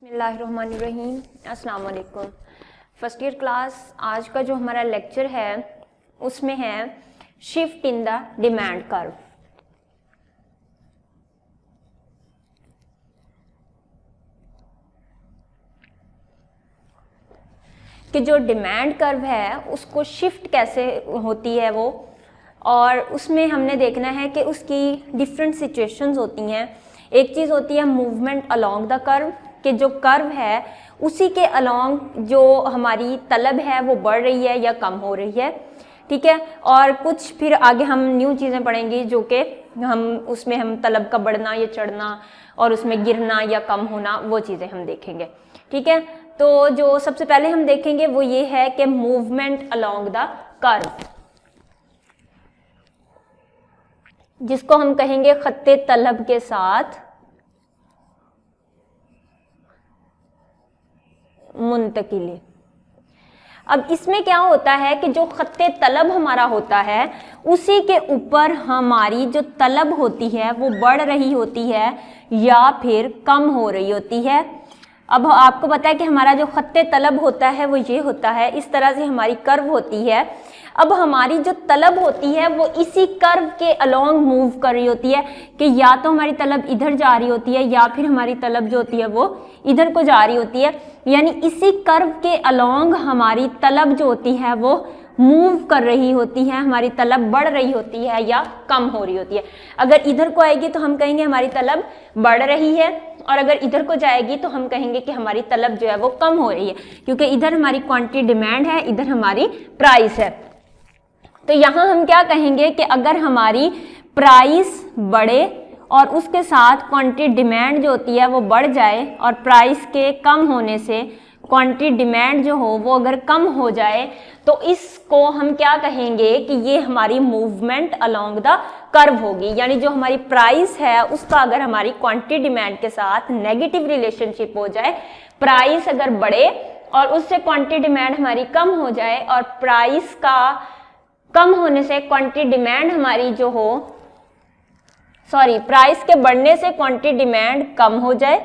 बिस्मिल्लाहिर्रहमानिर्रहीम। अस्सलाम वालेकुम। फर्स्ट ईयर क्लास आज का जो हमारा लेक्चर है उसमें है shift in the demand curve. कि जो डिमांड कर्व है उसको शिफ्ट कैसे होती है वो, और उसमें हमने देखना है कि उसकी डिफरेंट सिचुएशंस होती हैं। एक चीज़ होती है मूवमेंट अलोंग द कर्व, कि जो कर्व है उसी के अलोंग जो हमारी तलब है वो बढ़ रही है या कम हो रही है, ठीक है। और कुछ फिर आगे हम न्यू चीज़ें पढ़ेंगे जो कि हम तलब का बढ़ना या चढ़ना और उसमें गिरना या कम होना वो चीज़ें हम देखेंगे, ठीक है। तो जो सबसे पहले हम देखेंगे वो ये है कि मूवमेंट अलोंग द कर्व, जिसको हम कहेंगे खत्ते तलब के साथ मुंतकिली। अब इसमें क्या होता है कि जो खत्ते तलब हमारा होता है उसी के ऊपर हमारी जो तलब होती है वो बढ़ रही होती है या फिर कम हो रही होती है। अब आपको पता है कि हमारा जो खत्ते तलब होता है वो ये होता है, इस तरह से हमारी कर्व होती है। अब हमारी जो तलब होती है वो इसी कर्व के अलोंग मूव कर रही होती है, कि या तो हमारी तलब इधर जा रही होती है या फिर हमारी तलब जो होती है वो इधर को जा रही होती है। यानी इसी कर्व के अलोंग हमारी तलब जो होती है वो मूव कर रही होती है, हमारी तलब बढ़ रही होती है या कम हो रही होती है। अगर इधर को आएगी तो हम कहेंगे हमारी तलब बढ़ रही है, और अगर इधर को जाएगी तो हम कहेंगे कि हमारी तलब जो है वो कम हो रही है, क्योंकि इधर हमारी क्वांटिटी डिमांड है, इधर हमारी प्राइस है। तो यहाँ हम क्या कहेंगे कि अगर हमारी प्राइस बढ़े और उसके साथ क्वांटिटी डिमांड जो होती है वो बढ़ जाए, और प्राइस के कम होने से क्वांटिटी डिमांड जो हो वो अगर कम हो जाए, तो इसको हम क्या कहेंगे कि ये हमारी मूवमेंट अलोंग द कर्व होगी। यानी जो हमारी प्राइस है उसका अगर हमारी क्वांटिटी डिमांड के साथ नेगेटिव रिलेशनशिप हो जाए, प्राइस अगर बढ़े और उससे क्वांटिटी डिमांड हमारी कम हो जाए, और प्राइस का कम होने से क्वांटिटी डिमांड हमारी जो हो प्राइस के बढ़ने से क्वांटिटी डिमांड कम हो जाए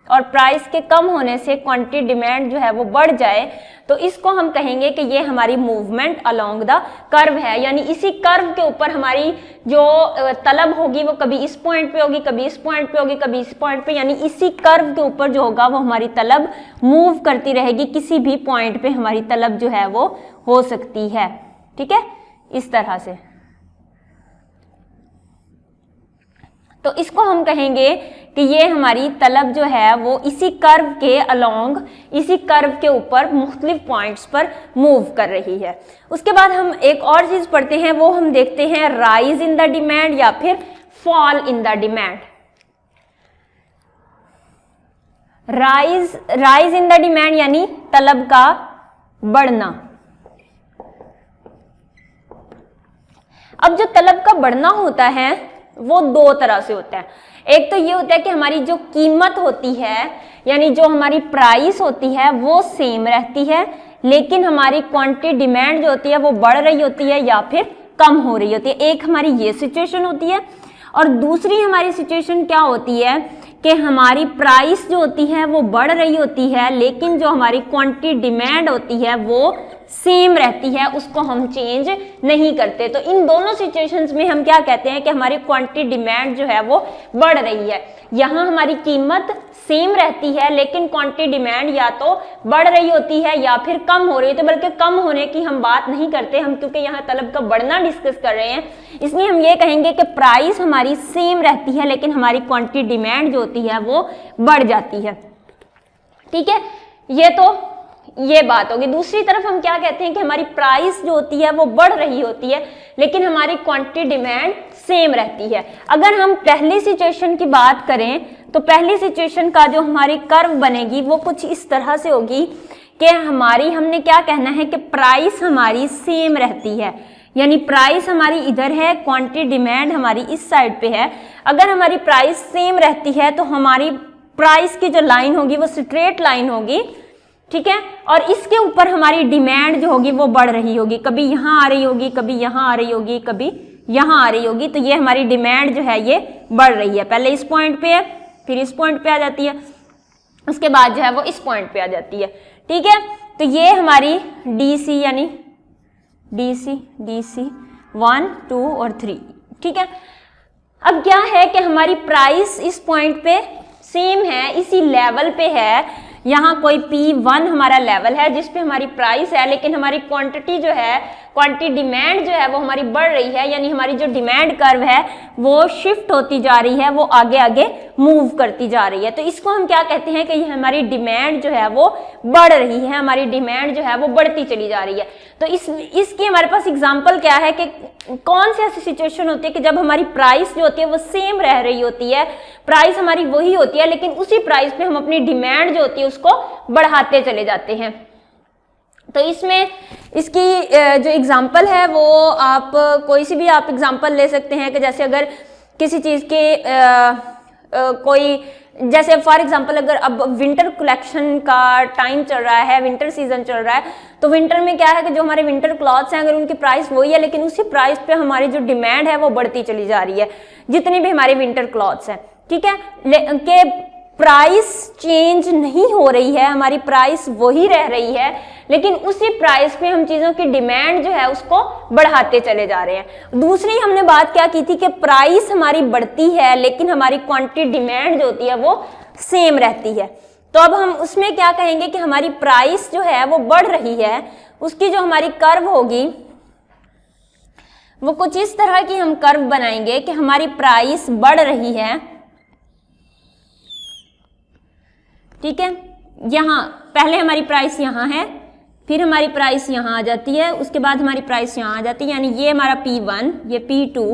और प्राइस के कम होने से क्वांटिटी डिमांड जो है वो बढ़ जाए, तो इसको हम कहेंगे कि ये हमारी मूवमेंट अलोंग द कर्व है। यानी इसी कर्व के ऊपर हमारी जो तलब होगी वो कभी इस पॉइंट पे होगी, कभी इस पॉइंट पे होगी, कभी इस पॉइंट पे, यानी इसी कर्व के ऊपर जो होगा वो हमारी तलब मूव करती रहेगी। किसी भी पॉइंट पे हमारी तलब जो है वो हो सकती है, ठीक है, इस तरह से। तो इसको हम कहेंगे कि ये हमारी तलब जो है वो इसी कर्व के अलोंग, इसी कर्व के ऊपर मुख्तलिफ पॉइंट्स पर मूव कर रही है। उसके बाद हम एक और चीज पढ़ते हैं, वो हम देखते हैं राइज इन द डिमांड या फिर fall in the demand. Rise in the demand यानी तलब का बढ़ना। अब जो तलब का बढ़ना होता है वो दो तरह से होता है। एक तो ये होता है कि हमारी जो कीमत होती है, यानी जो हमारी प्राइस होती है वो सेम रहती है, लेकिन हमारी क्वांटिटी डिमांड जो होती है वो बढ़ रही होती है या फिर कम हो रही होती है। एक हमारी ये सिचुएशन होती है, और दूसरी हमारी सिचुएशन क्या होती है कि हमारी प्राइस जो होती है वो बढ़ रही होती है, लेकिन जो हमारी क्वांटिटी डिमांड होती है वो सेम रहती है, उसको हम चेंज नहीं करते। तो इन दोनों सिचुएशंस में हम क्या कहते हैं कि हमारी क्वांटिटी डिमांड जो है वो बढ़ रही है। यहाँ हमारी कीमत सेम रहती है लेकिन क्वांटिटी डिमांड या तो बढ़ रही होती है या फिर कम हो रही है। तो बल्कि कम होने की हम बात नहीं करते हम, क्योंकि यहाँ तलब का बढ़ना डिस्कस कर रहे हैं, इसलिए हम ये कहेंगे कि प्राइस हमारी सेम रहती है लेकिन हमारी क्वांटिटी डिमांड जो होती है वो बढ़ जाती है, ठीक है। ये तो ये बात होगी। दूसरी तरफ हम क्या कहते हैं कि हमारी प्राइस जो होती है वो बढ़ रही होती है लेकिन हमारी क्वांटिटी डिमांड सेम रहती है। अगर हम पहली सिचुएशन की बात करें तो पहली सिचुएशन का जो हमारी कर्व बनेगी वो कुछ इस तरह से होगी कि हमने क्या कहना है कि प्राइस हमारी सेम रहती है, यानी प्राइस हमारी इधर है, क्वांटिटी डिमांड हमारी इस साइड पे है। अगर हमारी प्राइस सेम रहती है तो हमारी प्राइस की जो लाइन होगी वो स्ट्रेट लाइन होगी, ठीक है, और इसके ऊपर हमारी डिमांड जो होगी वो बढ़ रही होगी, कभी यहाँ आ रही होगी, कभी यहाँ आ रही होगी, कभी यहाँ आ रही होगी। तो ये हमारी डिमांड जो है ये बढ़ रही है, पहले इस पॉइंट पे है फिर इस पॉइंट पे आ जाती है, उसके बाद जो है वो इस पॉइंट पे आ जाती है। ठीक है, तो ये हमारी DC यानी DC 1 2 और 3। ठीक है, अब क्या है कि हमारी प्राइस इस पॉइंट पे सेम है, इसी लेवल पे है। यहाँ कोई P1 हमारा लेवल है जिस पे हमारी प्राइस है, लेकिन हमारी क्वांटिटी जो है, क्वांटिटी डिमांड जो है वो हमारी बढ़ रही है, यानी हमारी जो डिमांड कर्व है वो शिफ्ट होती जा रही है, वो आगे आगे मूव करती जा रही है। तो इसको हम क्या कहते हैं कि ये हमारी डिमांड जो है वो बढ़ रही है, हमारी डिमांड जो है वो बढ़ती चली जा रही है। तो इसकी हमारे पास एग्जाम्पल क्या है कि कौन सी ऐसी सिचुएशन होती है कि जब हमारी प्राइस जो होती है वो सेम रह रही होती है, प्राइस हमारी वही होती है, लेकिन उसी प्राइस पे हम अपनी डिमांड जो होती है उसको बढ़ाते चले जाते हैं। तो इसमें इसकी जो एग्जाम्पल है वो आप कोई सी भी आप एग्जाम्पल ले सकते हैं कि जैसे अगर किसी चीज़ के कोई, जैसे फॉर एग्जांपल अगर अब विंटर कलेक्शन का टाइम चल रहा है, विंटर सीजन चल रहा है, तो विंटर में क्या है कि जो हमारे विंटर क्लॉथ्स हैं अगर उनकी प्राइस वही है, लेकिन उसी प्राइस पे हमारी जो डिमांड है वो बढ़ती चली जा रही है, जितनी भी हमारे विंटर क्लॉथ्स हैं। ठीक है, के प्राइस चेंज नहीं हो रही है, हमारी प्राइस वही रह रही है, लेकिन उसी प्राइस पे हम चीजों की डिमांड जो है उसको बढ़ाते चले जा रहे हैं। दूसरी हमने बात क्या की थी कि प्राइस हमारी बढ़ती है लेकिन हमारी क्वांटिटी डिमांड जो होती है वो सेम रहती है। तो अब हम उसमें क्या कहेंगे कि हमारी प्राइस जो है वो बढ़ रही है, उसकी जो हमारी कर्व होगी वो कुछ इस तरह की हम कर्व बनाएंगे कि हमारी प्राइस बढ़ रही है। ठीक है, यहां पहले हमारी प्राइस यहां है, फिर हमारी प्राइस यहां आ जाती है, उसके बाद हमारी प्राइस यहां आ जाती है, यानी ये हमारा P1, ये P2,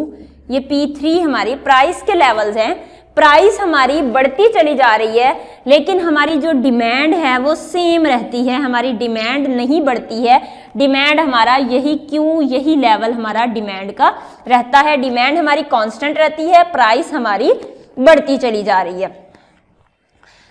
ये P3 हमारी प्राइस के लेवल्स हैं। प्राइस हमारी बढ़ती चली जा रही है लेकिन हमारी जो डिमांड है वो सेम रहती है, हमारी डिमांड नहीं बढ़ती है। डिमांड हमारा यही Q, यही लेवल हमारा डिमांड का रहता है। डिमांड हमारी कांस्टेंट रहती है, प्राइस हमारी बढ़ती चली जा रही है।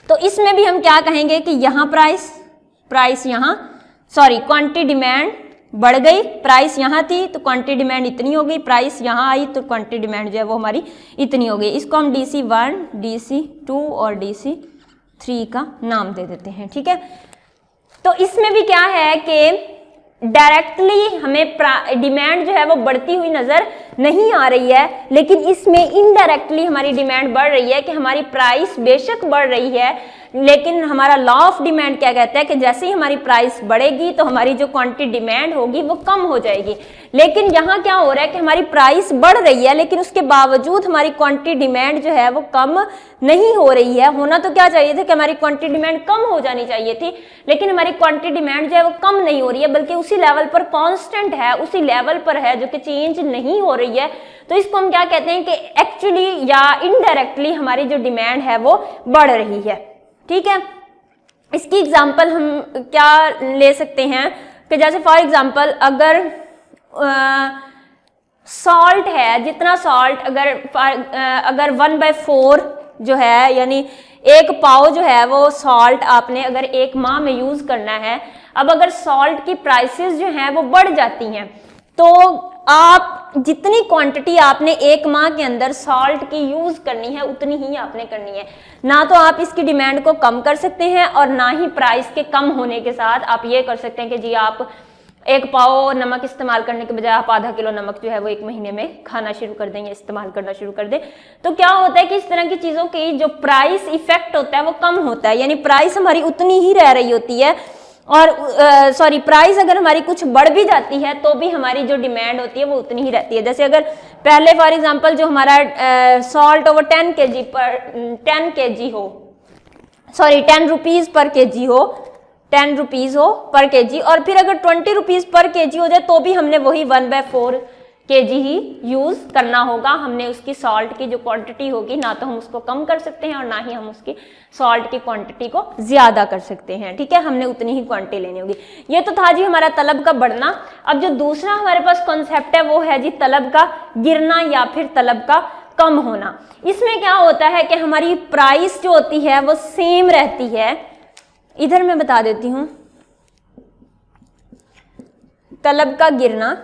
तो इसमें भी हम क्या कहेंगे कि यहाँ प्राइस यहाँ क्वांटिटी डिमांड बढ़ गई, प्राइस यहाँ थी तो क्वांटिटी डिमांड इतनी हो गई, प्राइस यहाँ आई तो क्वांटिटी डिमांड जो है वो हमारी इतनी हो गई। इसको हम DC1, DC2 और DC3 का नाम दे देते हैं। ठीक है, तो इसमें भी क्या है कि डायरेक्टली हमें डिमांड जो है वो बढ़ती हुई नजर नहीं आ रही है, लेकिन इसमें इनडायरेक्टली हमारी डिमांड बढ़ रही है कि हमारी प्राइस बेशक बढ़ रही है, लेकिन हमारा लॉ ऑफ डिमांड क्या कहता है कि जैसे ही हमारी प्राइस बढ़ेगी तो हमारी जो क्वांटिटी डिमांड होगी वो कम हो जाएगी। लेकिन यहाँ क्या हो रहा है कि हमारी प्राइस बढ़ रही है लेकिन उसके बावजूद हमारी क्वांटिटी डिमांड जो है वो कम नहीं हो रही है। होना तो क्या चाहिए था कि हमारी क्वांटिटी डिमांड कम हो जानी चाहिए थी, लेकिन हमारी क्वांटिटी डिमांड जो है वो कम नहीं हो रही है, बल्कि उसी लेवल पर कांस्टेंट है, उसी लेवल पर है जो कि चेंज नहीं हो रही है। तो इसको हम क्या कहते हैं कि एक्चुअली या इनडायरेक्टली हमारी जो डिमांड है वो बढ़ रही है। ठीक है, इसकी एग्जांपल हम क्या ले सकते हैं कि जैसे फॉर एग्जांपल अगर सॉल्ट है, जितना सॉल्ट अगर 1/4 जो है, यानी 1 पाव जो है वो सॉल्ट आपने अगर 1 माह में यूज करना है। अब अगर सॉल्ट की प्राइसेस जो हैं वो बढ़ जाती हैं तो आप जितनी क्वांटिटी आपने 1 माह के अंदर सॉल्ट की यूज करनी है उतनी ही आपने करनी है। ना तो आप इसकी डिमांड को कम कर सकते हैं और ना ही प्राइस के कम होने के साथ आप ये कर सकते हैं कि जी आप 1 पाव नमक इस्तेमाल करने के बजाय आप आधा किलो नमक जो है वो 1 महीने में खाना शुरू कर दें या इस्तेमाल करना शुरू कर दें। तो क्या होता है कि इस तरह की चीजों की जो प्राइस इफेक्ट होता है वो कम होता है, यानी प्राइस हमारी उतनी ही रह रही होती है और प्राइस अगर हमारी कुछ बढ़ भी जाती है तो भी हमारी जो डिमांड होती है वो उतनी ही रहती है। जैसे अगर पहले फॉर एग्जांपल जो हमारा सॉल्ट ओवर 10 kg पर 10 kg हो, 10 रुपीज पर केजी हो, 10 रुपीज हो पर केजी, और फिर अगर 20 रुपीज पर केजी हो जाए तो भी हमने वही 1/4 केजी ही यूज करना होगा। हमने उसकी सॉल्ट की जो क्वांटिटी होगी ना तो हम उसको कम कर सकते हैं और ना ही हम उसकी सॉल्ट की क्वांटिटी को ज्यादा कर सकते हैं। ठीक है, हमने उतनी ही क्वांटिटी लेनी होगी। ये तो था जी हमारा तलब का बढ़ना। अब जो दूसरा हमारे पास कॉन्सेप्ट है वो है जी तलब का गिरना या फिर तलब का कम होना। इसमें क्या होता है कि हमारी प्राइस जो होती है वो सेम रहती है। इधर मैं बता देती हूं तलब का गिरना।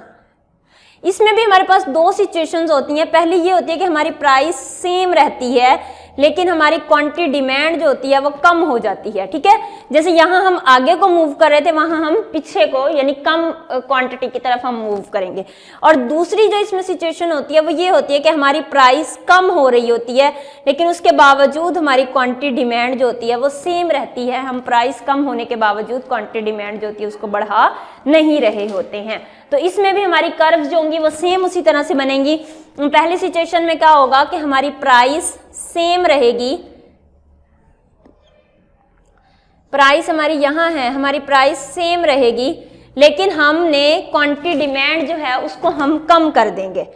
इसमें भी हमारे पास 2 सिचुएशंस होती हैं। पहली ये होती है कि हमारी प्राइस सेम रहती है लेकिन हमारी क्वांटिटी डिमांड जो होती है वो कम हो जाती है। ठीक है, जैसे यहाँ हम आगे को मूव कर रहे थे, वहां हम पीछे को यानी कम क्वांटिटी की तरफ हम मूव करेंगे। और दूसरी जो इसमें सिचुएशन होती है वो ये होती है कि हमारी प्राइस कम हो रही होती है, लेकिन उसके बावजूद हमारी क्वांटिटी डिमांड जो होती है वो सेम रहती है। हम प्राइस कम होने के बावजूद क्वांटिटी डिमांड जो होती है उसको बढ़ा नहीं रहे होते हैं। तो इसमें भी हमारी कर्व्स जो होंगी वो सेम उसी तरह से बनेंगी। पहली सिचुएशन में क्या होगा कि हमारी प्राइस सेम रहेगी, प्राइस हमारी यहाँ है, हमारी प्राइस सेम रहेगी, लेकिन हमने क्वांटिटी डिमांड जो है उसको हम कम कर देंगे।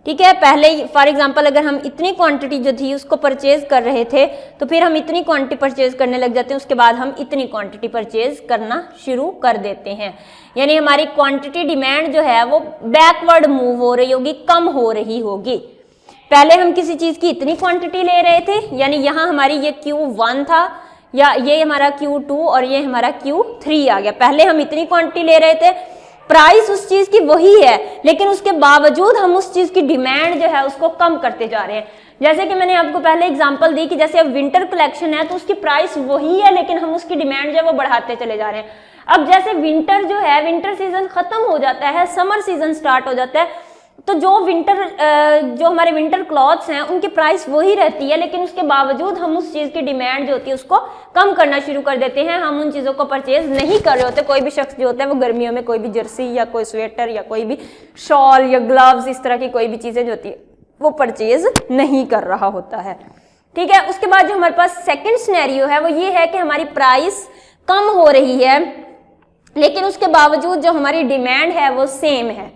ठीक है, पहले फॉर एग्जांपल अगर हम इतनी क्वांटिटी जो थी उसको परचेज कर रहे थे, तो फिर हम इतनी क्वांटिटी परचेज करने लग जाते हैं, उसके बाद हम इतनी क्वांटिटी परचेज करना शुरू कर देते हैं। यानी हमारी क्वांटिटी डिमांड जो है वो बैकवर्ड मूव हो रही होगी, कम हो रही होगी। पहले हम किसी चीज की इतनी क्वांटिटी ले रहे थे, यानी यहाँ हमारी ये Q1 था, या ये हमारा Q2 और ये हमारा Q3 आ गया। पहले हम इतनी क्वांटिटी ले रहे थे, प्राइस उस चीज की वही है, लेकिन उसके बावजूद हम उस चीज की डिमांड जो है उसको कम करते जा रहे हैं। जैसे कि मैंने आपको पहले एग्जांपल दी कि जैसे अब विंटर कलेक्शन है तो उसकी प्राइस वही है, लेकिन हम उसकी डिमांड जो है वो बढ़ाते चले जा रहे हैं। अब जैसे विंटर जो है, विंटर सीजन खत्म हो जाता है, समर सीजन स्टार्ट हो जाता है, तो जो हमारे विंटर क्लॉथ्स हैं उनकी प्राइस वही रहती है, लेकिन उसके बावजूद हम उस चीज की डिमांड जो होती है उसको कम करना शुरू कर देते हैं। हम उन चीजों को परचेज नहीं कर रहे होते। कोई भी शख्स जो होता है वो गर्मियों में कोई भी जर्सी या कोई स्वेटर या कोई भी शॉल या ग्लव्स, इस तरह की कोई भी चीजें जो होती है वो परचेज नहीं कर रहा होता है। ठीक है, उसके बाद जो हमारे पास सेकेंड सिनेरियो है वो ये है कि हमारी प्राइस कम हो रही है, लेकिन उसके बावजूद जो हमारी डिमांड है वो सेम है।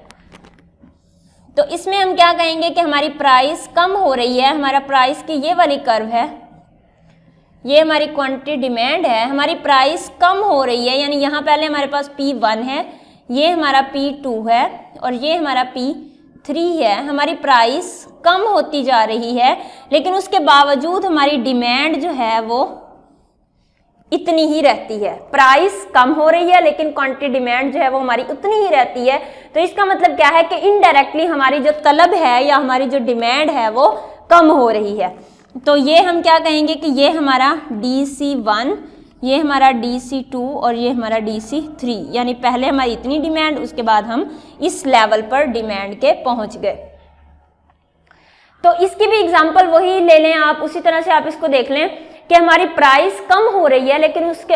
तो इसमें हम क्या कहेंगे कि हमारी प्राइस कम हो रही है, हमारा प्राइस की ये वाली कर्व है, ये हमारी क्वांटिटी डिमांड है, हमारी प्राइस कम हो रही है, यानी यहाँ पहले हमारे पास P1 है, ये हमारा P2 है और ये हमारा P3 है। हमारी प्राइस कम होती जा रही है, लेकिन उसके बावजूद हमारी डिमांड जो है वो इतनी ही रहती है। प्राइस कम हो रही है लेकिन क्वांटिटी डिमांड जो है वो हमारी उतनी ही रहती है। तो इसका मतलब क्या है कि इनडायरेक्टली हमारी जो तलब है या हमारी जो डिमांड है वो कम हो रही है। तो ये हम क्या कहेंगे कि ये हमारा DC1, ये हमारा DC2 और ये हमारा DC3, यानी पहले हमारी इतनी डिमांड, उसके बाद हम इस लेवल पर डिमांड के पहुंच गए। तो इसकी भी एग्जांपल वही ले लें आप, उसी तरह से आप इसको देख लें कि हमारी प्राइस कम हो रही है, लेकिन उसके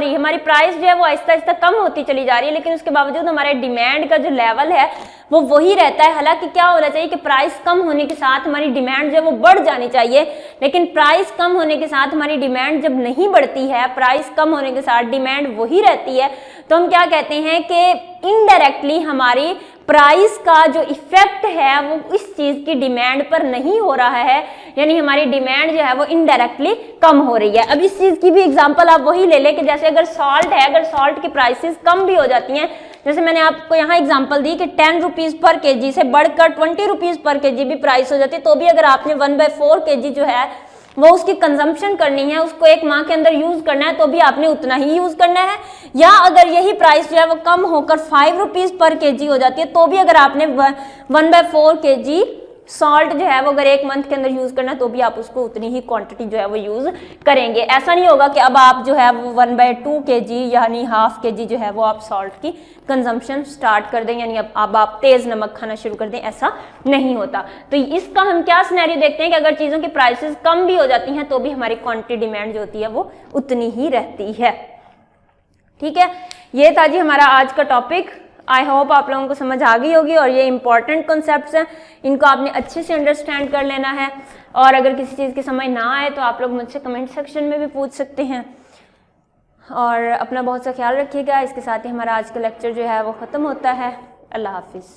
हमारी प्राइस जो है वो आहिस्ता आहिस्ता कम होती चली जा रही है, लेकिन उसके बावजूद हमारे डिमांड का जो लेवल है वो वही रहता है। हालांकि क्या होना चाहिए कि प्राइस कम होने के साथ हमारी डिमांड जो है वो बढ़ जानी चाहिए, लेकिन प्राइस कम होने के साथ हमारी डिमांड जब नहीं बढ़ती है, प्राइस कम होने के साथ डिमांड वही रहती है, तो हम क्या कहते हैं कि इनडायरेक्टली हमारी प्राइस का जो इफेक्ट है वो इस चीज की डिमांड पर नहीं हो रहा है, यानी हमारी डिमांड जो है वो इनडायरेक्टली कम हो रही है। अब इस चीज की भी एग्जांपल आप वही ले लें कि जैसे अगर सॉल्ट है, अगर सॉल्ट की प्राइसेस कम भी हो जाती हैं, जैसे मैंने आपको यहाँ एग्जांपल दी कि 10 रुपीज पर केजी से बढ़कर 20 रुपीज पर केजी भी प्राइस हो जाती है, तो भी अगर आपने 1/4 केजी जो है वो उसकी कंजम्पशन करनी है, उसको एक माह के अंदर यूज करना है, तो भी आपने उतना ही यूज करना है। या अगर यही प्राइस जो है वो कम होकर 5 रुपीज पर केजी हो जाती है, तो भी अगर आपने 1/4 केजी सॉल्ट जो है वो अगर एक मंथ के अंदर यूज करना है, तो भी आप उसको उतनी ही क्वांटिटी जो है वो यूज करेंगे। ऐसा नहीं होगा कि अब आप जो है वो 1/2 केजी यानी ½ केजी जो है वो आप सॉल्ट की कंजम्पशन स्टार्ट कर दें, यानी अब आप तेज नमक खाना शुरू कर दें, ऐसा नहीं होता। तो इसका हम क्या सिनेरियो देखते हैं कि अगर चीजों की प्राइसेस कम भी हो जाती हैं तो भी हमारी क्वांटिटी डिमांड जो होती है वो उतनी ही रहती है। ठीक है, ये था जी हमारा आज का टॉपिक। आई होप आप लोगों को समझ आ गई होगी, और ये इंपॉर्टेंट कॉन्सेप्ट्स हैं, इनको आपने अच्छे से अंडरस्टैंड कर लेना है। और अगर किसी चीज़ की समझ ना आए तो आप लोग मुझसे कमेंट सेक्शन में भी पूछ सकते हैं। और अपना बहुत सा ख्याल रखिएगा। इसके साथ ही हमारा आज का लेक्चर जो है वो ख़त्म होता है। अल्लाह हाफिज़।